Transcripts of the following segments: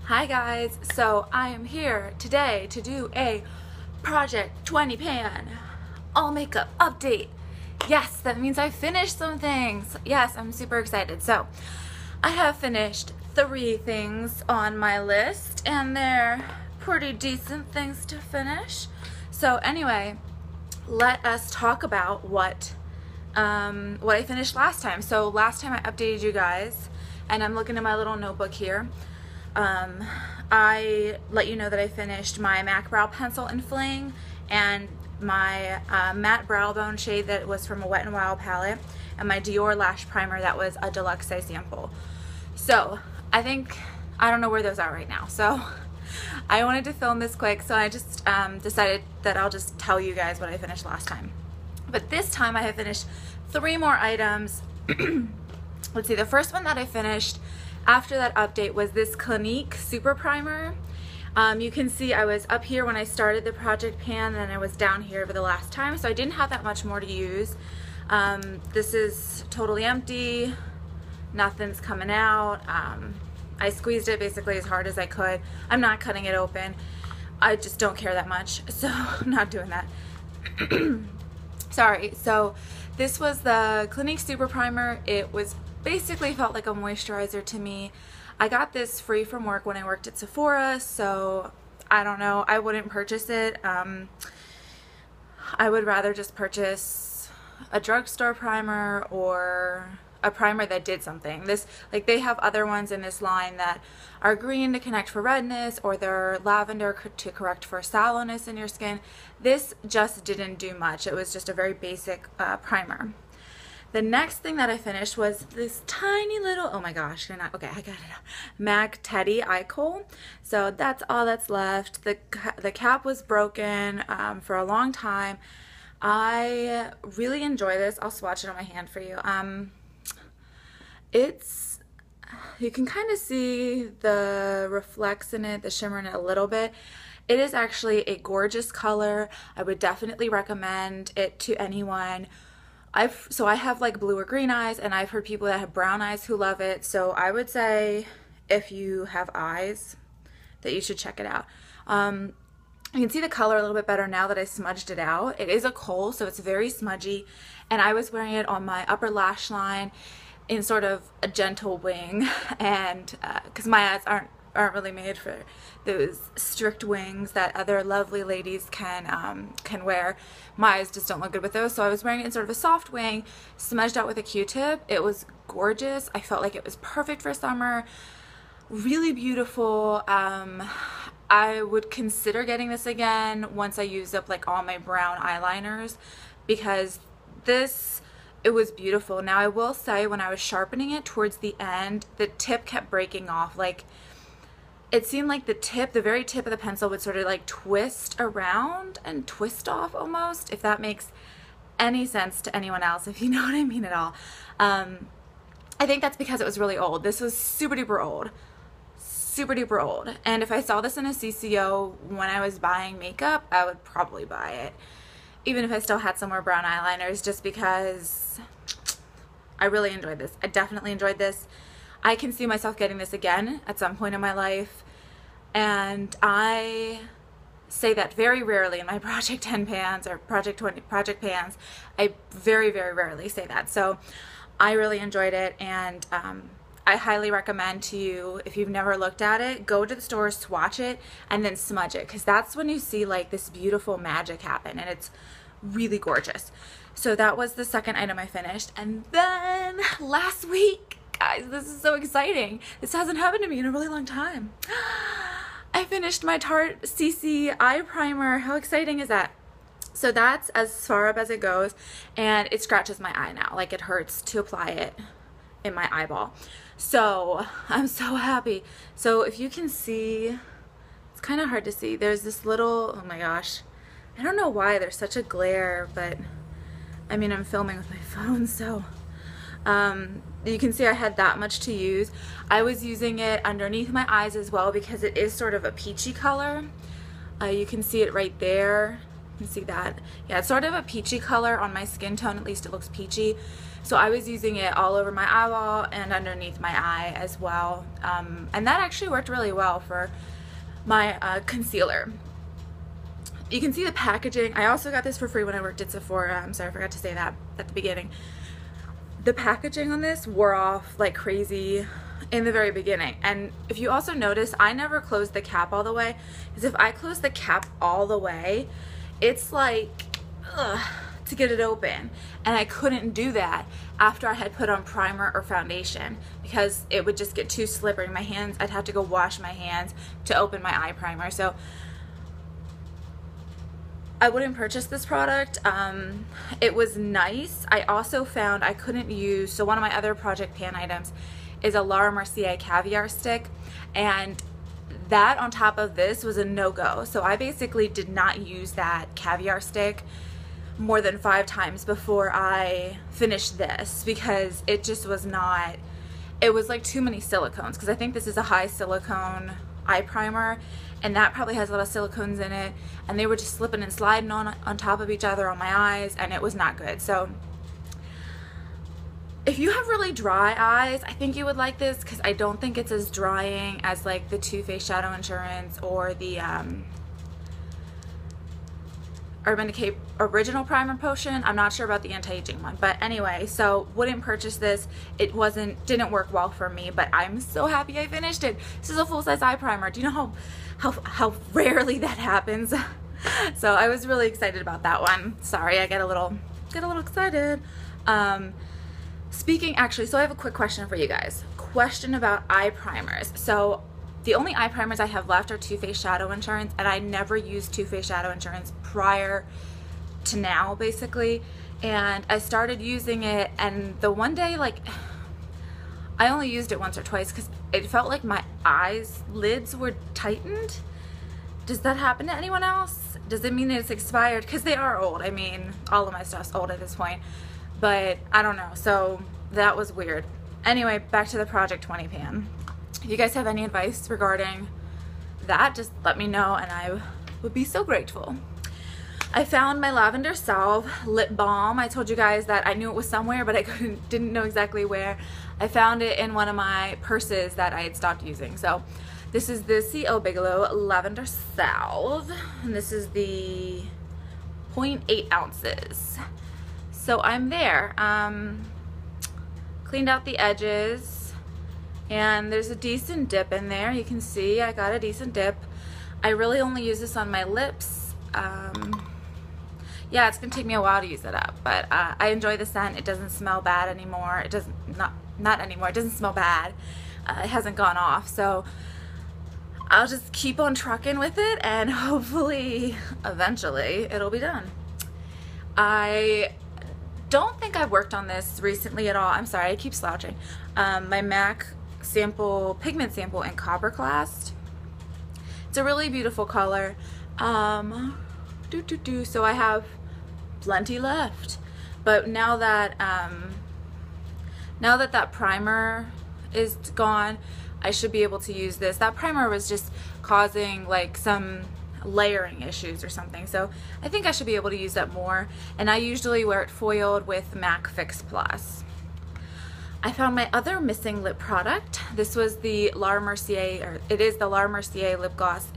Hi guys, so I am here today to do a Project 20 Pan all makeup update. Yes, that means I finished some things. Yes, I'm super excited. So I have finished 3 things on my list and they're pretty decent things to finish. So anyway, let us talk about what I finished last time. So last time I updated you guys, and I'm looking at my little notebook here. I let you know that I finished my MAC Brow Pencil in Fling and my matte brow bone shade that was from a Wet n Wild palette, and my Dior lash primer that was a deluxe size sample. So I don't know where those are right now, so I wanted to film this quick, so I just decided that I'll just tell you guys what I finished last time. But this time I have finished 3 more items. Let's see, the first one that I finished after that update was this Clinique Super Primer. You can see I was up here when I started the Project Pan, and I was down here for the last time, so I didn't have that much more to use. This is totally empty, nothing's coming out. I squeezed it basically as hard as I could. I'm not cutting it open. I just don't care that much, so I'm not doing that. Sorry. So this was the Clinique Super Primer. It was basically felt like a moisturizer to me. I got this free from work when I worked at Sephora, so I don't know, I wouldn't purchase it. I would rather just purchase a drugstore primer or a primer that did something. Like they have other ones in this line that are green to connect for redness, or they're lavender to correct for sallowness in your skin. This just didn't do much. It was just a very basic primer. The next thing that I finished was this tiny little, oh my gosh, okay, I got it out, MAC Teddy Eye Kohl. So that's all that's left. The cap was broken for a long time. I really enjoy this. I'll swatch it on my hand for you. You can kind of see the reflex in it, the shimmer in it a little bit. It is actually a gorgeous color. I would definitely recommend it to anyone. So I have like blue or green eyes, and I've heard people that have brown eyes who love it. So I would say if you have eyes that you should check it out. You can see the color a little bit better now that I smudged it out. It is a kohl, so it's very smudgy, and I was wearing it on my upper lash line in sort of a gentle wing, and because my eyes aren't really made for those strict wings that other lovely ladies can wear. My eyes just don't look good with those, so I was wearing it in sort of a soft wing, smudged out with a Q-tip. It was gorgeous. I felt like it was perfect for summer. Really beautiful. I would consider getting this again once I used up like all my brown eyeliners, because it was beautiful. Now I will say, when I was sharpening it towards the end, the tip kept breaking off. Like, it seemed like the very tip of the pencil would sort of like twist around and twist off almost, if that makes any sense to anyone else, if you know what I mean at all. I think that's because it was really old. This was super duper old. Super duper old. And if I saw this in a CCO when I was buying makeup, I would probably buy it, even if I still had some more brown eyeliners, just because I really enjoyed this. I definitely enjoyed this. I can see myself getting this again at some point in my life, and I say that very rarely in my Project 10 pans or Project pans. I very, very rarely say that. So I really enjoyed it, and I highly recommend to you, if you've never looked at it, go to the store, swatch it, and then smudge it, because that's when you see like this beautiful magic happen, and it's really gorgeous. So that was the second item I finished. And then last week, guys, this is so exciting. This hasn't happened to me in a really long time. I finished my Tarte CC eye primer. How exciting is that? So that's as far up as it goes, and it scratches my eye now. Like, it hurts to apply it in my eyeball. So I'm so happy. So if you can see, it's kind of hard to see. There's this little, oh my gosh, I don't know why there's such a glare, but I mean, I'm filming with my phone, so you can see I had that much to use. I was using it underneath my eyes as well, because it is sort of a peachy color. You can see it right there. You can see that. Yeah, it's sort of a peachy color on my skin tone. At least it looks peachy. So I was using it all over my eyeball and underneath my eye as well. And that actually worked really well for my concealer. You can see the packaging. I also got this for free when I worked at Sephora. I'm sorry, I forgot to say that at the beginning. The packaging on this wore off like crazy in the very beginning. And if you also notice, I never closed the cap all the way, because if I close the cap all the way, it's like, to get it open. And I couldn't do that after I had put on primer or foundation, because it would just get too slippery. My hands, I'd have to go wash my hands to open my eye primer. So I wouldn't purchase this product. It was nice. I also found I couldn't use, so one of my other Project Pan items is a Laura Mercier caviar stick, and that on top of this was a no-go. So I basically did not use that caviar stick more than 5 times before I finished this, because it just was not, it was like too many silicones, because I think this is a high silicone eye primer, and that probably has a lot of silicones in it, and they were just slipping and sliding on top of each other on my eyes, and it was not good. So if you have really dry eyes, I think you would like this, because I don't think it's as drying as like the Too Faced Shadow Insurance or the Urban Decay Original Primer Potion. I'm not sure about the anti-aging one, but anyway, so wouldn't purchase this. It didn't work well for me, but I'm so happy I finished it. This is a full-size eye primer. Do you know how rarely that happens? So I was really excited about that one. Sorry, I get a little excited. Actually, so I have a quick question for you guys. Question about eye primers. So the only eye primers I have left are Too Faced Shadow Insurance, and I never used Too Faced Shadow Insurance prior to now, basically. And I started using it, and the one day, like, I only used it once or twice because it felt like my eyes lids were tightened. Does that happen to anyone else? Does it mean it's expired? Because they are old. I mean, all of my stuff's old at this point, but I don't know. So that was weird. Anyway, back to the Project 20 pan. If you guys have any advice regarding that, just let me know, and I would be so grateful. I found my Lavender Salve lip balm. I told you guys that I knew it was somewhere, but I didn't know exactly where. I found it in one of my purses that I had stopped using. So this is the C.O. Bigelow Lavender Salve, and this is the 0.8 ounces. So I'm there. Cleaned out the edges, and there's a decent dip in there. You can see I got a decent dip. I really only use this on my lips. Yeah, it's gonna take me a while to use it up, but I enjoy the scent. It doesn't smell bad anymore. It doesn't, not anymore. It doesn't smell bad. It hasn't gone off, so I'll just keep on trucking with it, and hopefully, eventually, it'll be done. I don't think I've worked on this recently at all. I'm sorry, I keep slouching. My MAC sample, pigment sample in Copper Class. It's a really beautiful color. So I have plenty left, but now that that primer is gone, I should be able to use this. That primer was just causing like some layering issues or something, so I think I should be able to use that more, and I usually wear it foiled with MAC Fix Plus. I found my other missing lip product. This was the Laura Mercier, or it is the Laura Mercier lip gloss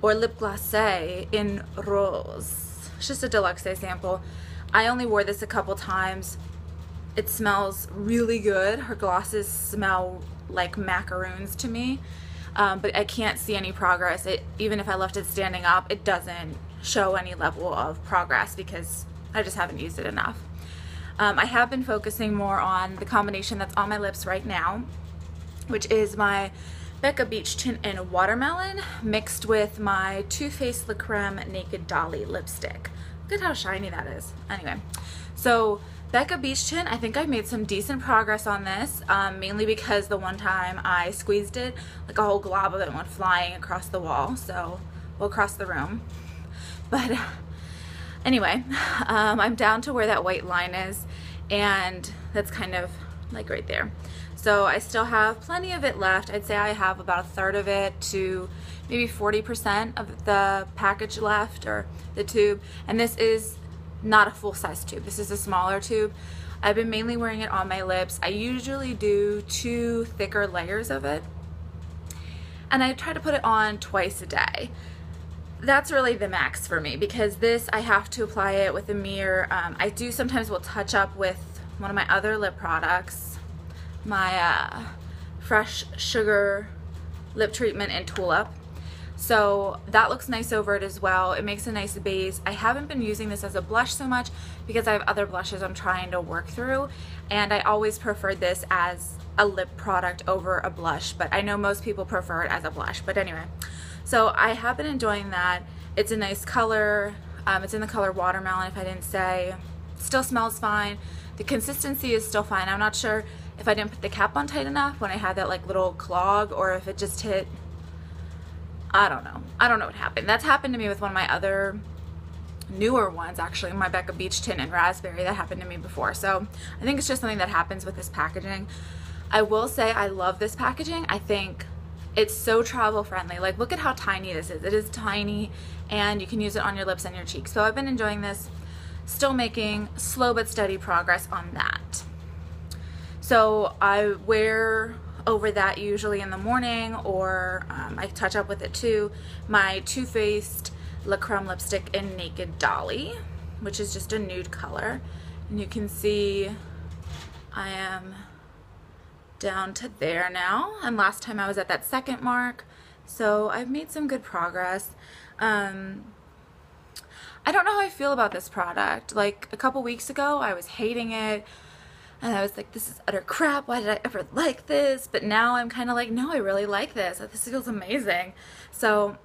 lip glacé in rose. It's just a deluxe sample. I only wore this a couple times. It smells really good. Her glosses smell like macaroons to me, but I can't see any progress. Even if I left it standing up, it doesn't show any level of progress because I just haven't used it enough. I have been focusing more on the combination that's on my lips right now, which is my Becca Beach Tint in Watermelon mixed with my Too Faced La Creme Naked Dolly lipstick. Look at how shiny that is. Anyway, so Becca Beach Tint, I think I made some decent progress on this, mainly because the one time I squeezed it, like a whole glob of it went flying across the wall, across the room. But anyway, I'm down to where that white line is, and that's kind of like right there. So I still have plenty of it left. I'd say I have about a third of it to maybe 40% of the package left, or the tube. And this is not a full-size tube. This is a smaller tube. I've been mainly wearing it on my lips. I usually do 2 thicker layers of it, and I try to put it on twice a day. That's really the max for me, because this I have to apply it with a mirror. I do sometimes will touch up with one of my other lip products, my Fresh Sugar lip treatment in Tulip. So that looks nice over it as well. It makes a nice base. I haven't been using this as a blush so much because I have other blushes I'm trying to work through, and I always preferred this as a lip product over a blush, but I know most people prefer it as a blush. But anyway, so I have been enjoying that. It's a nice color. It's in the color Watermelon, if I didn't say. Still smells fine. The consistency is still fine. I'm not sure if I didn't put the cap on tight enough when I had that like little clog, or if it just hit, I don't know. I don't know what happened. That's happened to me with one of my other newer ones, actually, my Becca Beach Tint and Raspberry. That happened to me before. So I think it's just something that happens with this packaging. I will say I love this packaging. I think it's so travel friendly. Like, look at how tiny this is. It is tiny, and you can use it on your lips and your cheeks. So I've been enjoying this. Still making slow but steady progress on that. So I wear over that usually in the morning, or I touch up with it too, my Too Faced La Creme lipstick in Naked Dolly, which is just a nude color. And you can see I am down to there now, and last time I was at that second mark, so I've made some good progress. I don't know how I feel about this product. Like, a couple weeks ago I was hating it, and I was like, this is utter crap, why did I ever like this? But now I'm kind of like, no, I really like this. This feels amazing. So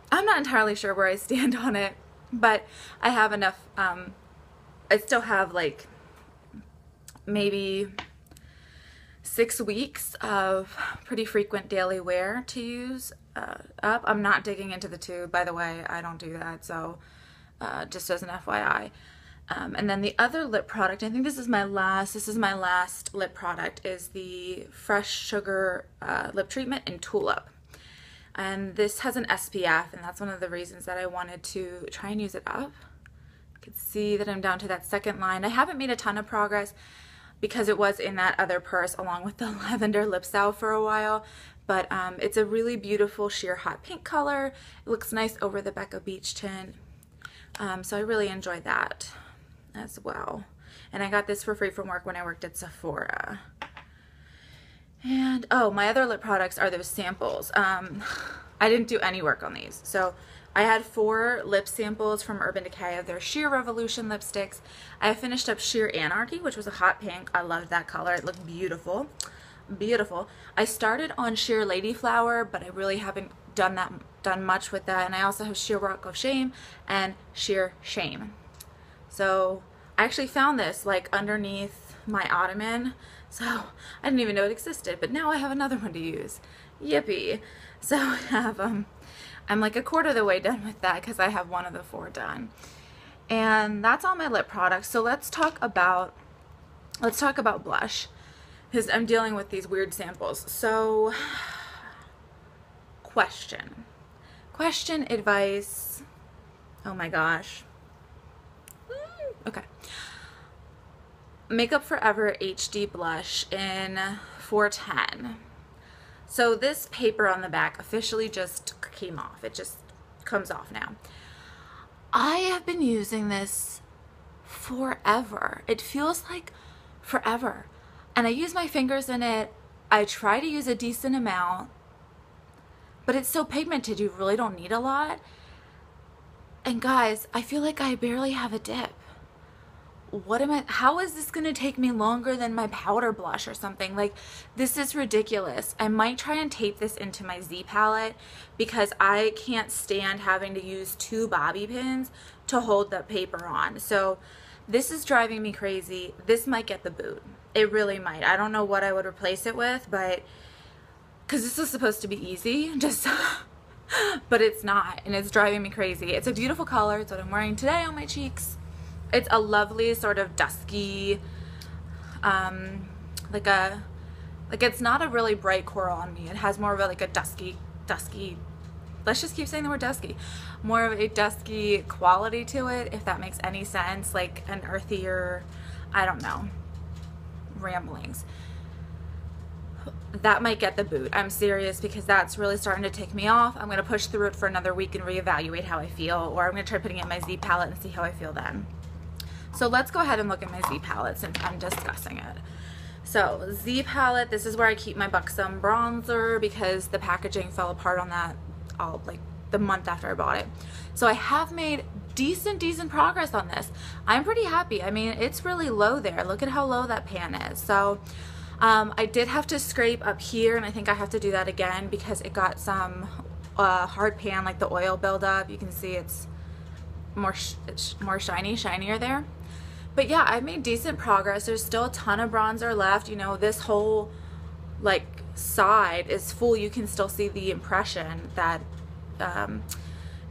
I'm not entirely sure where I stand on it, but I have enough, I still have like maybe 6 weeks of pretty frequent daily wear to use up. I'm not digging into the tube, by the way. I don't do that, so just as an FYI. And then the other lip product, I think this is my last lip product, is the Fresh Sugar lip treatment in Tulip. And this has an SPF, and that's one of the reasons that I wanted to try and use it up. You can see that I'm down to that second line. I haven't made a ton of progress because it was in that other purse along with the lavender lip salve for a while, but it's a really beautiful sheer hot pink color. It looks nice over the Becca Beach Tint, so I really enjoyed that as well. And I got this for free from work when I worked at Sephora. And oh, my other lip products are those samples. I didn't do any work on these, so I had 4 lip samples from Urban Decay of their Sheer Revolution lipsticks. I finished up Sheer Anarchy, which was a hot pink. I loved that color. It looked beautiful. Beautiful. I started on Sheer Lady Flower, but I really haven't done much with that. And I also have Sheer Rock of Shame and Sheer Shame. So I actually found this like underneath my ottoman, so I didn't even know it existed, but now I have another one to use. Yippee. So I have I'm like a quarter of the way done with that because I have one of the 4 done. And that's all my lip products. So let's talk about blush, because I'm dealing with these weird samples. So question, advice. Oh my gosh. Okay. Makeup Forever HD blush in 410. So this paper on the back officially just came off. It just comes off now. I have been using this forever. It feels like forever. And I use my fingers in it. I try to use a decent amount, but it's so pigmented, you really don't need a lot. And guys, I feel like I barely have a dip. How is this gonna take me longer than my powder blush or something? Like, this is ridiculous. I might try and tape this into my Z palette because I can't stand having to use 2 bobby pins to hold the paper on. So this is driving me crazy. This might get the boot. It really might. I don't know what I would replace it with, but because this is supposed to be easy, just but it's not, and it's driving me crazy. It's a beautiful color. It's what I'm wearing today on my cheeks. It's a lovely sort of dusky, like it's not a really bright coral on me. It has more of a, like a dusky let's just keep saying the word dusky, more of a dusky quality to it, if that makes any sense, like an earthier, I don't know, ramblings. That might get the boot. I'm serious, because that's really starting to take me off. I'm going to push through it for another week and reevaluate how I feel, or I'm going to try putting it in my Z palette and see how I feel then. So let's go ahead and look at my Z palette since I'm discussing it. So Z palette, this is where I keep my Buxom bronzer, because the packaging fell apart on that all like the month after I bought it. So I have made decent progress on this. I'm pretty happy. I mean, it's really low there. Look at how low that pan is. So I did have to scrape up here, and I think I have to do that again because it got some hard pan, like the oil buildup. You can see it's more shinier there. But yeah, I've made decent progress. There's still a ton of bronzer left. You know, this whole like side is full. You can still see the impression that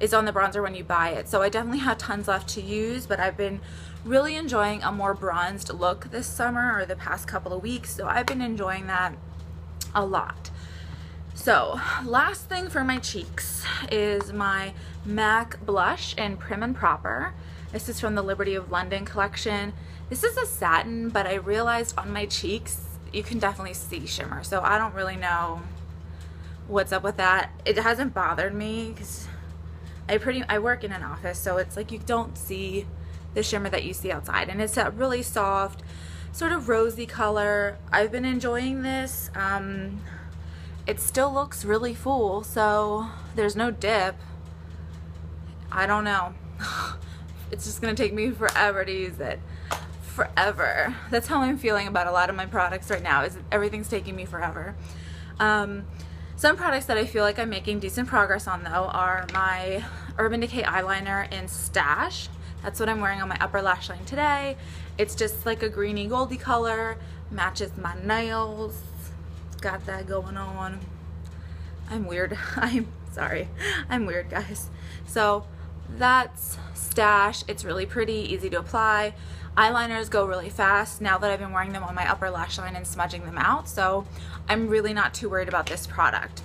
is on the bronzer when you buy it. So I definitely have tons left to use, but I've been really enjoying a more bronzed look this summer, or the past couple of weeks. So I've been enjoying that a lot. So last thing for my cheeks is my MAC blush in Prim and Proper. This is from the Liberty of London collection. This is a satin, but I realized on my cheeks you can definitely see shimmer, so I don't really know what's up with that. It hasn't bothered me because I work in an office, so it's like you don't see the shimmer that you see outside, and it's a really soft sort of rosy color. I've been enjoying this. It still looks really full, so there's no dip. I don't know. It's just gonna take me forever to use it. Forever. That's how I'm feeling about a lot of my products right now, is everything's taking me forever. Some products that I feel like I'm making decent progress on though are my Urban Decay eyeliner in Stash. That's what I'm wearing on my upper lash line today. It's just like a greeny goldy color, matches my nails. Got that going on. I'm weird. I'm sorry. I'm weird, guys. So that's Stash. It's really pretty, easy to apply. Eyeliners go really fast now that I've been wearing them on my upper lash line and smudging them out, so I'm really not too worried about this product.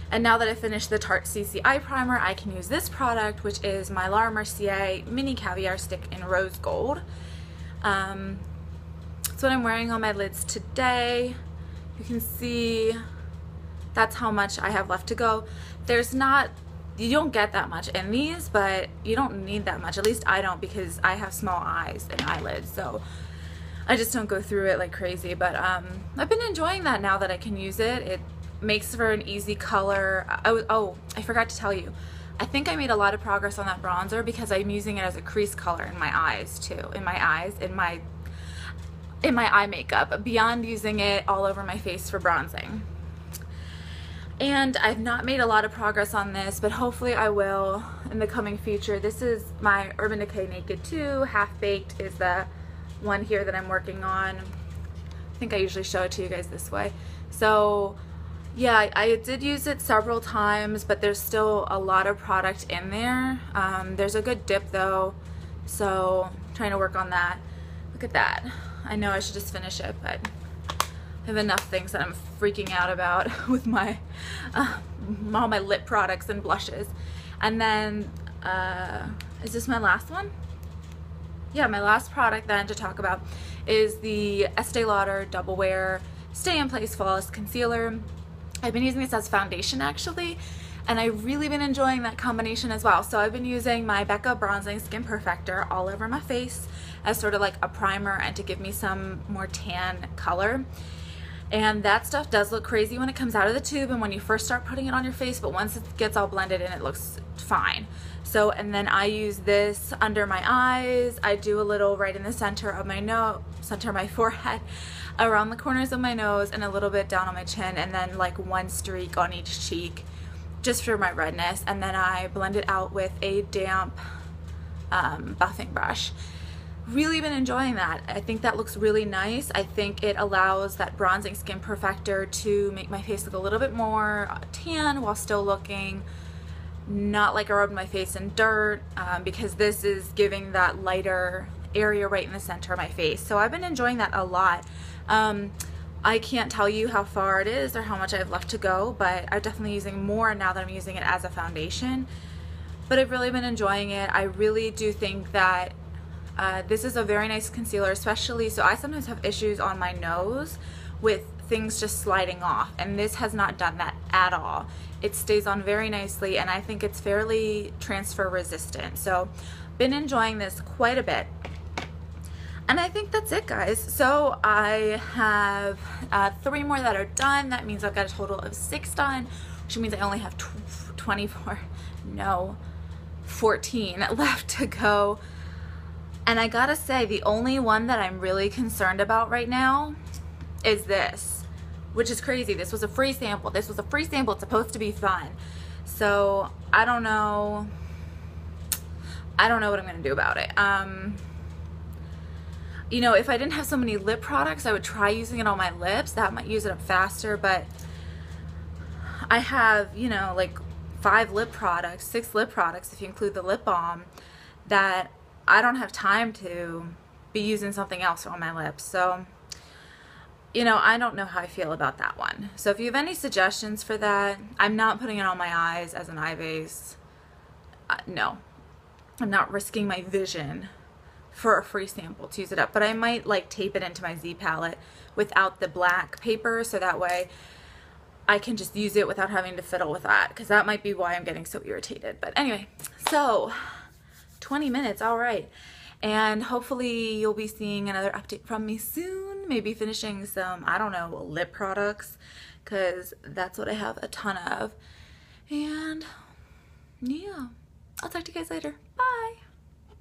And now that I finished the Tarte CC Eye Primer, I can use this product, which is my Laura Mercier Mini Caviar Stick in Rose Gold. That's what I'm wearing on my lids today. You can see that's how much I have left to go. You don't get that much in these, but you don't need that much. At least I don't, because I have small eyes and eyelids, so I just don't go through it like crazy. But I've been enjoying that now that I can use it. It makes for an easy color. Oh, I forgot to tell you. I think I made a lot of progress on that bronzer because I'm using it as a crease color in my eyes too. In my eye makeup, beyond using it all over my face for bronzing. And I've not made a lot of progress on this, but hopefully I will in the coming future. This is my Urban Decay Naked 2. Half Baked is the one here that I'm working on. I think I usually show it to you guys this way. So yeah, I did use it several times, but there's still a lot of product in there. There's a good dip though, so I'm trying to work on that. Look at that. I know I should just finish it, but I have enough things that I'm freaking out about with my all my lip products and blushes. And then is this my last one? Yeah, my last product that I have to talk about is the Estee Lauder Double Wear Stay in Place Flawless Concealer. I've been using this as foundation actually, and I've really been enjoying that combination as well. So I've been using my Becca Bronzing Skin Perfector all over my face as sort of like a primer and to give me some more tan color. And that stuff does look crazy when it comes out of the tube and when you first start putting it on your face, but once it gets all blended in, it looks fine. So, and then I use this under my eyes. I do a little right in the center of my nose, center of my forehead, around the corners of my nose, and a little bit down on my chin, and then like one streak on each cheek just for my redness. And then I blend it out with a damp buffing brush. Really been enjoying that. I think that looks really nice. I think it allows that bronzing skin perfector to make my face look a little bit more tan while still looking not like I rubbed my face in dirt, because this is giving that lighter area right in the center of my face. So I've been enjoying that a lot. I can't tell you how far it is or how much I have left to go, but I'm definitely using more now that I'm using it as a foundation. But I've really been enjoying it. I really do think that this is a very nice concealer, especially, so I sometimes have issues on my nose with things just sliding off, and this has not done that at all. It stays on very nicely, and I think it's fairly transfer resistant. So been enjoying this quite a bit. And I think that's it, guys. So I have 3 more that are done. That means I've got a total of 6 done, which means I only have 14 left to go. And I gotta say, the only one that I'm really concerned about right now is this, which is crazy. This was a free sample. This was a free sample. It's supposed to be fun. So I don't know what I'm gonna do about it. You know, if I didn't have so many lip products, I would try using it on my lips. That might use it up faster, but I have, you know, like 6 lip products, if you include the lip balm, that I don't have time to be using something else on my lips. So, you know, I don't know how I feel about that one. So if you have any suggestions for that, I'm not putting it on my eyes as an eye base. No, I'm not risking my vision for a free sample to use it up, but I might like tape it into my Z palette without the black paper, so that way I can just use it without having to fiddle with that, because that might be why I'm getting so irritated. But anyway, so 20 minutes, all right. And hopefully you'll be seeing another update from me soon, maybe finishing some, I don't know, lip products, because that's what I have a ton of. And yeah, I'll talk to you guys later. Bye.